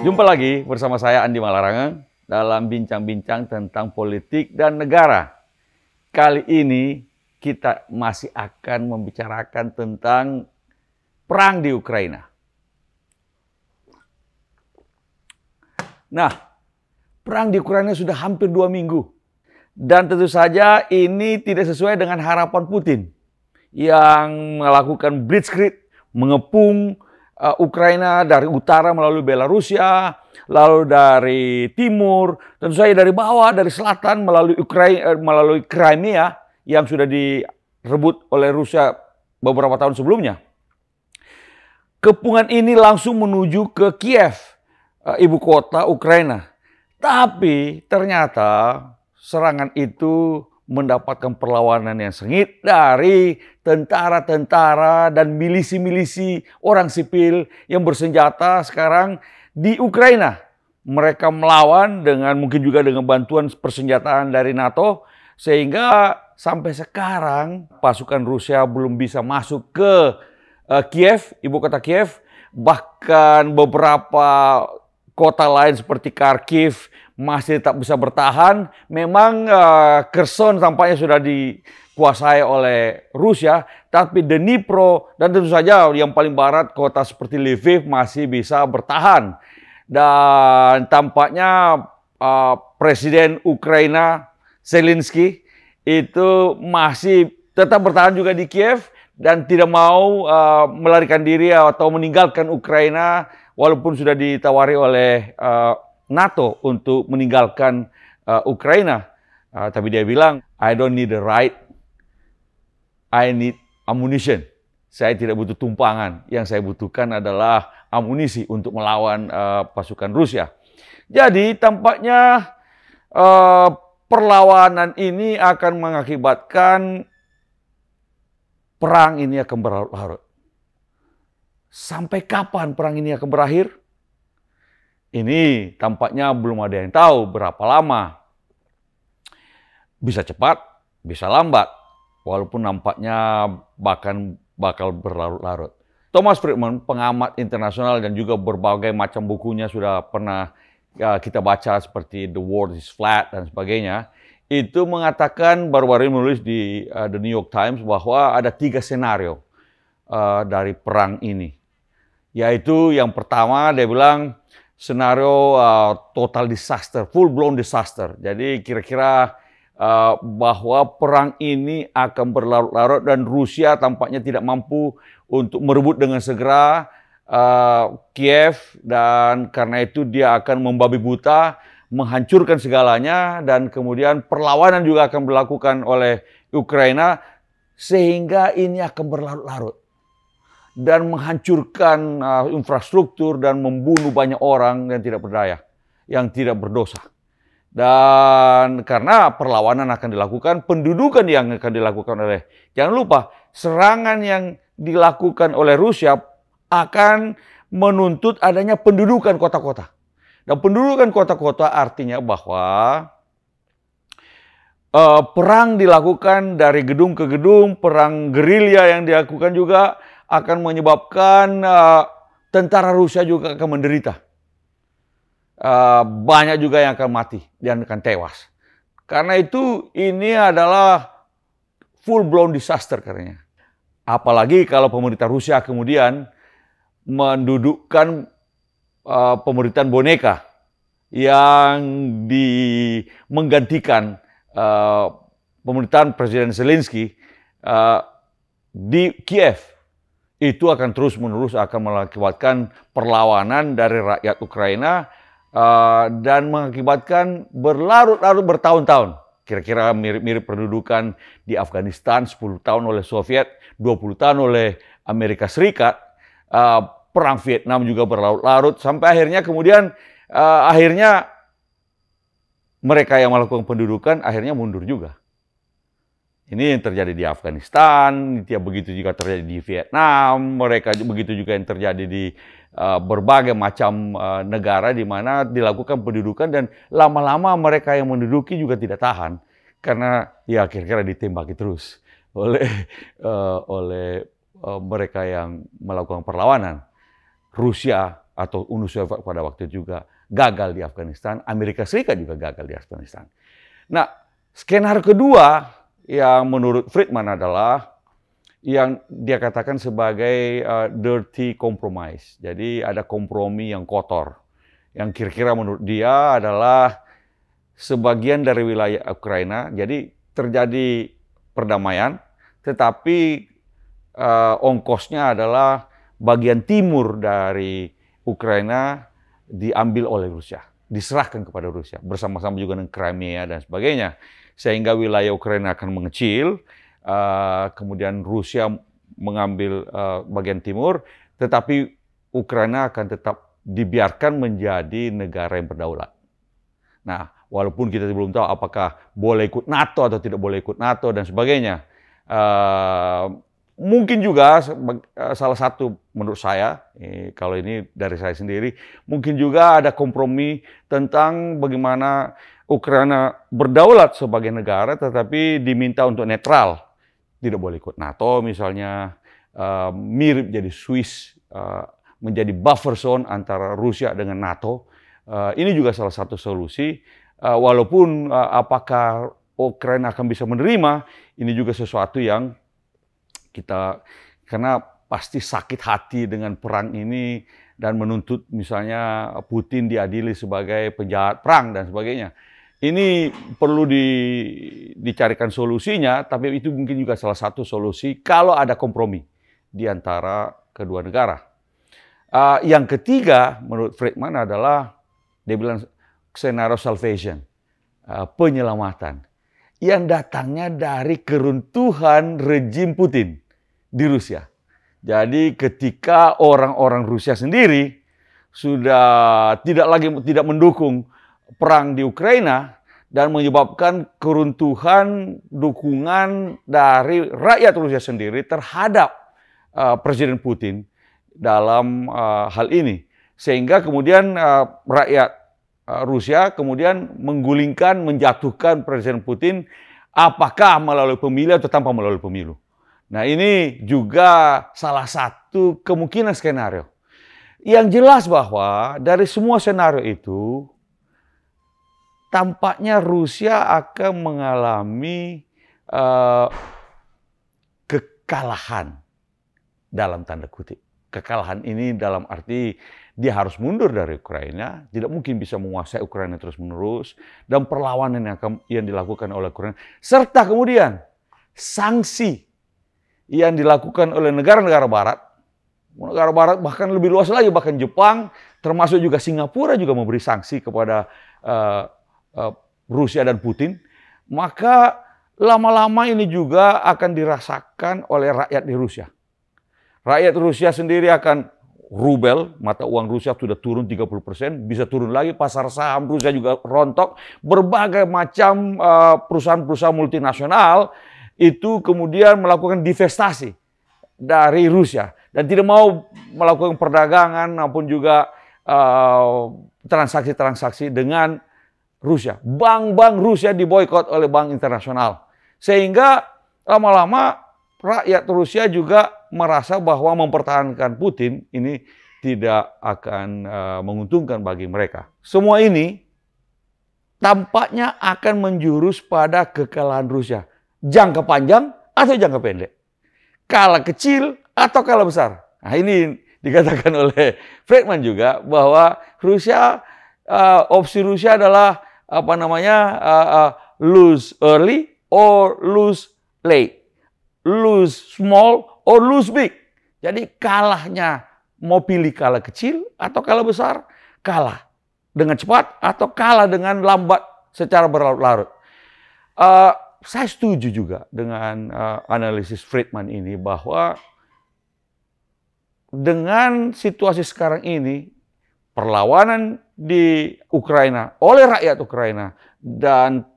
Jumpa lagi bersama saya Andi Malarangen dalam bincang-bincang tentang politik dan negara. Kali ini kita masih akan membicarakan tentang perang di Ukraina. Nah, perang di Ukraina sudah hampir 2 minggu. Dan tentu saja ini tidak sesuai dengan harapan Putin yang melakukan blitzkrieg, mengepung Ukraina dari utara melalui Belarusia, lalu dari timur, tentu saja dari bawah, dari selatan melalui Crimea yang sudah direbut oleh Rusia beberapa tahun sebelumnya. Kepungan ini langsung menuju ke Kiev, ibu kota Ukraina. Tapi ternyata serangan itu mendapatkan perlawanan yang sengit dari tentara-tentara dan milisi-milisi orang sipil yang bersenjata sekarang di Ukraina. Mereka melawan mungkin juga dengan bantuan persenjataan dari NATO, sehingga sampai sekarang pasukan Rusia belum bisa masuk ke Kiev, ibu kota Kiev. Bahkan beberapa kota lain seperti Kharkiv masih tetap bisa bertahan. Memang Kherson tampaknya sudah dikuasai oleh Rusia, tapi Dnipro dan tentu saja yang paling barat kota seperti Lviv masih bisa bertahan. Dan tampaknya Presiden Ukraina Zelensky itu masih tetap bertahan juga di Kiev dan tidak mau melarikan diri atau meninggalkan Ukraina walaupun sudah ditawari oleh NATO untuk meninggalkan Ukraina. Tapi dia bilang, I don't need a right, I need ammunition. Saya tidak butuh tumpangan, yang saya butuhkan adalah amunisi untuk melawan pasukan Rusia. Jadi tampaknya perlawanan ini akan mengakibatkan perang ini akan berlarut-larut. Sampai kapan perang ini akan berakhir? Ini tampaknya belum ada yang tahu berapa lama. Bisa cepat, bisa lambat. Walaupun nampaknya bahkan bakal berlarut-larut. Thomas Friedman, pengamat internasional dan juga berbagai macam bukunya sudah pernah kita baca seperti The World is Flat dan sebagainya. Itu mengatakan, baru-baru ini menulis di The New York Times bahwa ada 3 senario dari perang ini. Yaitu yang pertama dia bilang, senario total disaster, full blown disaster. Jadi kira-kira bahwa perang ini akan berlarut-larut dan Rusia tampaknya tidak mampu untuk merebut dengan segera Kiev, dan karena itu dia akan membabi buta, menghancurkan segalanya, dan kemudian perlawanan juga akan dilakukan oleh Ukraina sehingga ini akan berlarut-larut dan menghancurkan infrastruktur dan membunuh banyak orang yang tidak berdaya, yang tidak berdosa. Dan karena perlawanan akan dilakukan, pendudukan yang akan dilakukan oleh, jangan lupa, serangan yang dilakukan oleh Rusia akan menuntut adanya pendudukan kota-kota. Dan pendudukan kota-kota artinya bahwa perang dilakukan dari gedung ke gedung, perang gerilya yang dilakukan juga akan menyebabkan tentara Rusia juga akan menderita. Banyak juga yang akan mati dan akan tewas. Karena itu ini adalah full blown disaster katanya. Apalagi kalau pemerintah Rusia kemudian mendudukkan pemerintahan boneka yang menggantikan pemerintahan Presiden Zelensky di Kiev. Itu akan terus-menerus akan mengakibatkan perlawanan dari rakyat Ukraina dan mengakibatkan berlarut-larut bertahun-tahun. Kira-kira mirip-mirip pendudukan di Afghanistan 10 tahun oleh Soviet, 20 tahun oleh Amerika Serikat. Perang Vietnam juga berlarut-larut sampai akhirnya kemudian mereka yang melakukan pendudukan akhirnya mundur juga. Ini yang terjadi di Afghanistan, begitu juga terjadi di Vietnam, begitu juga yang terjadi di berbagai macam negara di mana dilakukan pendudukan dan lama-lama mereka yang menduduki juga tidak tahan karena ya kira-kira ditembaki terus oleh mereka yang melakukan perlawanan. Rusia atau Uni Soviet pada waktu itu juga gagal di Afghanistan, Amerika Serikat juga gagal di Afghanistan. Nah, skenario kedua yang menurut Friedman adalah yang dia katakan sebagai dirty compromise. Jadi ada kompromi yang kotor. Yang kira-kira menurut dia adalah sebagian dari wilayah Ukraina. Jadi terjadi perdamaian, tetapi ongkosnya adalah bagian timur dari Ukraina diambil oleh Rusia, diserahkan kepada Rusia, bersama-sama juga dengan Crimea dan sebagainya. Sehingga wilayah Ukraina akan mengecil, kemudian Rusia mengambil bagian timur, tetapi Ukraina akan tetap dibiarkan menjadi negara yang berdaulat. Nah, walaupun kita belum tahu apakah boleh ikut NATO atau tidak boleh ikut NATO dan sebagainya. Mungkin juga salah satu menurut saya, kalau ini dari saya sendiri, mungkin juga ada kompromi tentang bagaimana Ukraina berdaulat sebagai negara tetapi diminta untuk netral. Tidak boleh ikut NATO misalnya, mirip jadi Swiss, menjadi buffer zone antara Rusia dengan NATO. Ini juga salah satu solusi, walaupun apakah Ukraina akan bisa menerima, ini juga sesuatu yang kita, karena pasti sakit hati dengan perang ini dan menuntut misalnya Putin diadili sebagai penjahat perang dan sebagainya. Ini perlu dicarikan solusinya, tapi itu mungkin juga salah satu solusi kalau ada kompromi di antara kedua negara. Yang ketiga menurut Friedman adalah, dia bilang scenario salvation, penyelamatan yang datangnya dari keruntuhan rejim Putin di Rusia. Jadi ketika orang-orang Rusia sendiri sudah tidak mendukung perang di Ukraina dan menyebabkan keruntuhan dukungan dari rakyat Rusia sendiri terhadap Presiden Putin dalam hal ini. Sehingga kemudian rakyat Rusia kemudian menjatuhkan Presiden Putin apakah melalui pemilu atau tanpa melalui pemilu. Nah, ini juga salah satu kemungkinan skenario. Yang jelas bahwa dari semua skenario itu tampaknya Rusia akan mengalami kekalahan dalam tanda kutip. Kekalahan ini dalam arti dia harus mundur dari Ukraina, tidak mungkin bisa menguasai Ukraina terus-menerus, dan perlawanan yang dilakukan oleh Ukraina, serta kemudian sanksi yang dilakukan oleh negara-negara Barat bahkan lebih luas lagi, bahkan Jepang, termasuk juga Singapura juga memberi sanksi kepada Rusia dan Putin, maka lama-lama ini juga akan dirasakan oleh rakyat di Rusia. Rakyat Rusia sendiri akan rubel, mata uang Rusia sudah turun 30%, bisa turun lagi, pasar saham Rusia juga rontok, berbagai macam perusahaan-perusahaan multinasional itu kemudian melakukan divestasi dari Rusia dan tidak mau melakukan perdagangan maupun juga transaksi-transaksi dengan Rusia. Bank-bank Rusia diboikot oleh bank internasional. Sehingga lama-lama rakyat Rusia juga merasa bahwa mempertahankan Putin ini tidak akan menguntungkan bagi mereka. Semua ini tampaknya akan menjurus pada kekalahan Rusia. Jangka panjang atau jangka pendek. Skala kecil atau skala besar. Nah, ini dikatakan oleh Friedman juga bahwa Rusia, opsi Rusia adalah lose early or lose late, lose small or lose big. Jadi kalahnya mau pilih kalah kecil atau kalah besar, kalah dengan cepat atau kalah dengan lambat secara berlarut-larut. Saya setuju juga dengan analisis Friedman ini bahwa dengan situasi sekarang ini, perlawanan di Ukraina oleh rakyat Ukraina dan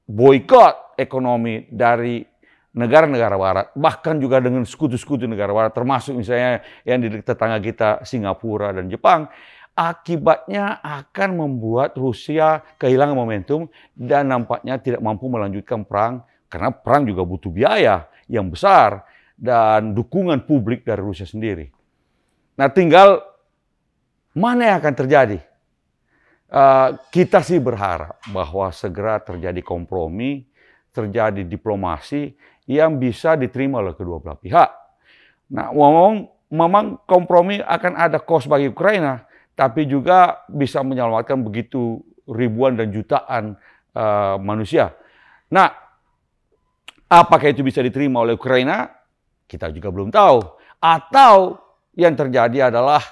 boikot ekonomi dari negara-negara Barat, bahkan juga dengan sekutu-sekutu negara Barat, termasuk misalnya yang di tetangga kita Singapura dan Jepang, akibatnya akan membuat Rusia kehilangan momentum dan nampaknya tidak mampu melanjutkan perang, karena perang juga butuh biaya yang besar dan dukungan publik dari Rusia sendiri. Nah, tinggal Mana yang akan terjadi? Kita sih berharap bahwa segera terjadi kompromi, terjadi diplomasi yang bisa diterima oleh kedua belah pihak. Nah, memang kompromi akan ada cost bagi Ukraina, tapi juga bisa menyelamatkan begitu ribuan dan jutaan manusia. Nah, apakah itu bisa diterima oleh Ukraina? Kita juga belum tahu. Atau yang terjadi adalah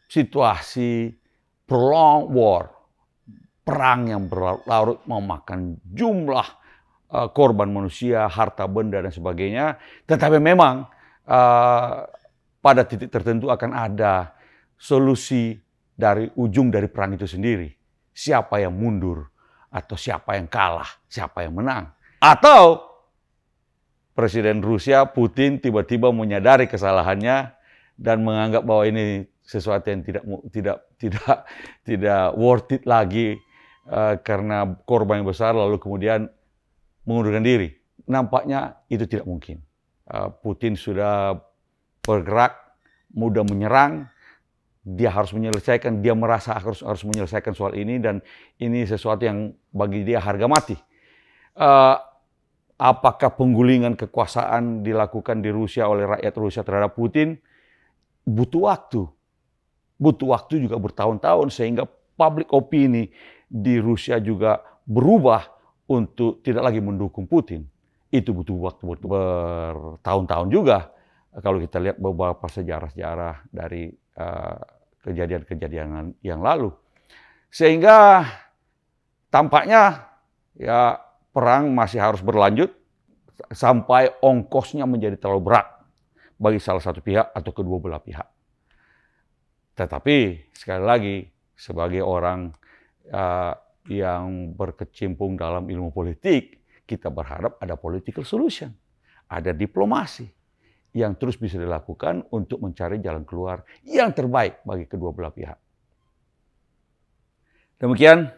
situasi prolonged war, perang yang berlarut memakan jumlah korban manusia, harta benda dan sebagainya. Tetapi memang pada titik tertentu akan ada solusi dari ujung dari perang itu sendiri. Siapa yang mundur atau siapa yang kalah, siapa yang menang. Atau Presiden Rusia Putin tiba-tiba menyadari kesalahannya dan menganggap bahwa ini sesuatu yang tidak worth it lagi karena korban yang besar, lalu kemudian mengundurkan diri. Nampaknya itu tidak mungkin. Putin sudah bergerak, mudah menyerang, dia harus menyelesaikan, dia merasa harus menyelesaikan soal ini, dan ini sesuatu yang bagi dia harga mati. Apakah penggulingan kekuasaan dilakukan di Rusia oleh rakyat Rusia terhadap Putin? Butuh waktu. Butuh waktu juga bertahun-tahun sehingga public opini di Rusia juga berubah untuk tidak lagi mendukung Putin. Itu butuh waktu bertahun-tahun juga. Kalau kita lihat beberapa sejarah-sejarah dari kejadian-kejadian yang lalu. Sehingga tampaknya ya perang masih harus berlanjut sampai ongkosnya menjadi terlalu berat bagi salah satu pihak atau kedua belah pihak. Tetapi sekali lagi sebagai orang yang berkecimpung dalam ilmu politik, kita berharap ada political solution, ada diplomasi yang terus bisa dilakukan untuk mencari jalan keluar yang terbaik bagi kedua belah pihak. Demikian,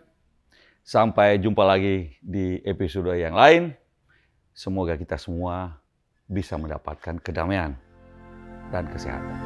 sampai jumpa lagi di episode yang lain. Semoga kita semua bisa mendapatkan kedamaian dan kesehatan.